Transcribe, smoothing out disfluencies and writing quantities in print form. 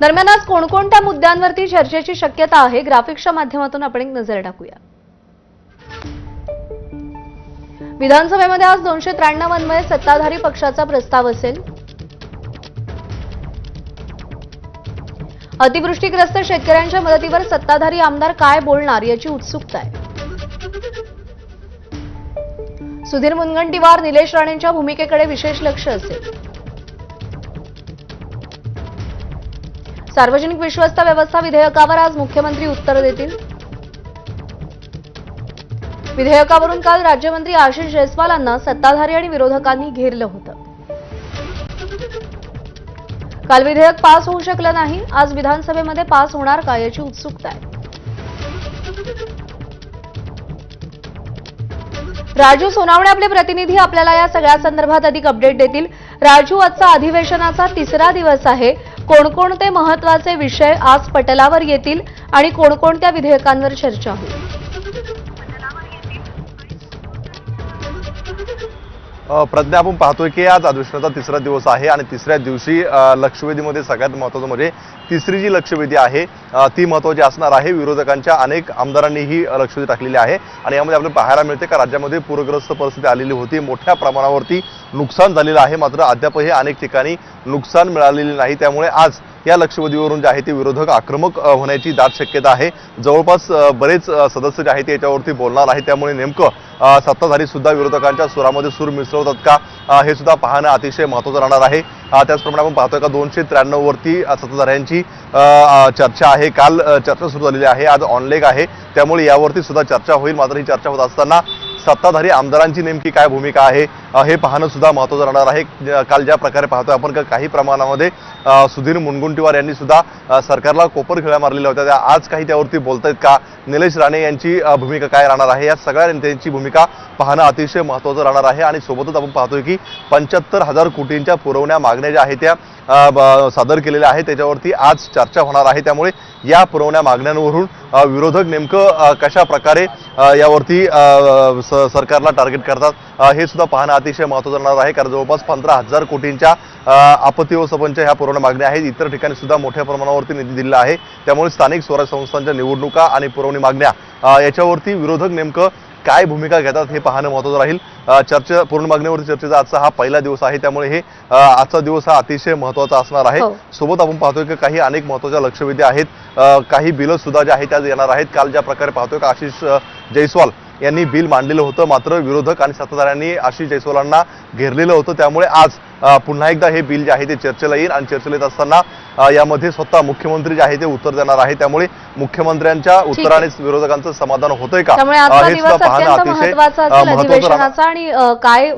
दरम्यान आज कोणकोणत्या मुद्द्यांवरती चर्चेची शक्यता आहे, ग्राफिक्सच्या माध्यमातून आपण एक नजर टाकूया। विधानसभेमध्ये आज 293 अन्वये सत्ताधारी पक्षाचा प्रस्ताव असेल। अतिवृष्टीग्रस्त शेतकऱ्यांच्या मदतीवर सत्ताधारी आमदार काय बोलणार याची उत्सुकता आहे। सुधीर मुनगंटीवार, निलेश राणेंच्या भूमिकेकडे विशेष लक्ष असेल। सार्वजनिक विश्वस्त व्यवस्था विधेयकावर आज मुख्यमंत्री उत्तर देतील। विधेयकावरून काल राज्यमंत्री आशिष जयस्वालांना सत्ताधारी आणि विरोधकांनी घेरलं होतं। काल विधेयक पास होऊ शकलं नाही, आज विधानसभेमध्ये पास होणार का याची उत्सुकता आहे। राजू सोनावणे आपले प्रतिनिधी आपल्याला या सगळ्या संदर्भात अधिक अपडेट देतील। राजू, आजचा अधिवेशनाचा तिसरा दिवस आहे, कोणकोणते महत्त्वाचे विषय आज पटलावर येतील आणि कोणकोणत्या विधेयकांवर चर्चा होईल? प्रज्ञा, आपण पाहतोय की आज अधिवेशनाचा तिसरा दिवस आहे आणि तिसऱ्या दिवशी लक्षवेधीमध्ये सगळ्यात महत्त्वाचं म्हणजे तिसरी जी लक्षवेधी आहे ती महत्त्वाची असणार आहे। विरोधकांच्या अनेक आमदारांनी ही लक्षवेधी टाकलेली आहे आणि यामध्ये आपल्याला पाहायला मिळते का राज्यामध्ये पूरग्रस्त परिस्थिती आलेली होती, मोठ्या प्रमाणावरती नुकसान झालेलं आहे, मात्र अद्यापही अनेक ठिकाणी नुकसान मिळालेले नाही। त्यामुळे आज या लक्षवेधीवरून जे आहे ते विरोधक आक्रमक होण्याची दाट शक्यता आहे। जवळपास बरेच सदस्य जे आहेत ते याच्यावरती बोलणार आहेत, त्यामुळे नेमकं सत्ताधारी सुद्धा विरोधकांच्या सुरामध्ये सूर मिसळतात का हे सुद्धा पाहणं अतिशय महत्त्वाचं राहणार आहे। त्याचप्रमाणे आपण पाहतोय का 293 वरती सत्ताधाऱ्यांची चर्चा आहे। काल चर्चा सुरू झालेली आहे, आज ऑनलेग आहे, त्यामुळे यावरती सुद्धा चर्चा होईल। मात्र ही चर्चा होत असताना सत्ताधारी आमदारांची नेमकी काय भूमिका आहे हे पाहणं सुद्धा महत्त्वाचं राहणार आहे। काल ज्या प्रकारे पाहतोय आपण का काही प्रमाणामध्ये सुधीर मुनगंटीवार यांनी सुद्धा सरकारला कोपर खेळ्या मारलेल्या होत्या, आज काही त्यावरती बोलतायत का? निलेश राणे यांची भूमिका काय राहणार आहे? या सगळ्या नेत्यांची भूमिका पाहणं अतिशय महत्त्वाचं राहणार आहे। आणि सोबतच आपण पाहतोय की 75,000 कोटींच्या पुरवण्या मागण्या ज्या आहेत त्या सादर केलेल्या आहेत, त्याच्यावरती आज चर्चा होणार आहे। त्यामुळे या पुरवण्या मागण्यांवरून विरोधक नेमकं कशा प्रकारे यावरती सरकारला टार्गेट करतात हे सुद्धा पाहणं अतिशय महत्त्वाचं राहणार आहे। कारण जवळपास 15,000 कोटींच्या आपत्ती व्यवस्थापनच्या ह्या पुरवण्या मागण्या आहेत, इतर ठिकाणी सुद्धा मोठ्या प्रमाणावरती निधी दिलेला आहे। त्यामुळे स्थानिक स्वराज्य संस्थांच्या निवडणुका आणि पुरवणी मागण्या याच्यावरती विरोधक नेमकं काय भूमिका घेतात हे पाहणं महत्त्वाचं राहील। चर्चा पूर्ण मागणीवरती चर्चेचा आजचा हा पहिला दिवस आहे, त्यामुळे हे आजचा दिवस हा अतिशय महत्त्वाचा असणार आहे। सोबत आपण पाहतोय की काही अनेक महत्त्वाच्या लक्षवेधी आहेत, काही बिलं सुद्धा जे आहेत त्या येणार आहेत। काल ज्या प्रकारे पाहतोय का आशिष जयस्वाल यांनी बिल मांडलेलं होतं, मात्र विरोधक आणि सत्ताधाऱ्यांनी आशिष जयस्वालांना घेरलेलं होतं। त्यामुळे आज पुन्हा एकदा हे बिल जे आहे ते चर्चेला येईल आणि चर्चेला येत असताना यामध्ये स्वतः मुख्यमंत्री जे आहे ते उत्तर देणार आहे। त्यामुळे मुख्यमंत्र्यांच्या उत्तरानेच विरोधकांचं समाधान होतंय का हे सुद्धा पाहणं अतिशय महत्त्वाचं राहणार आहे। आणि काय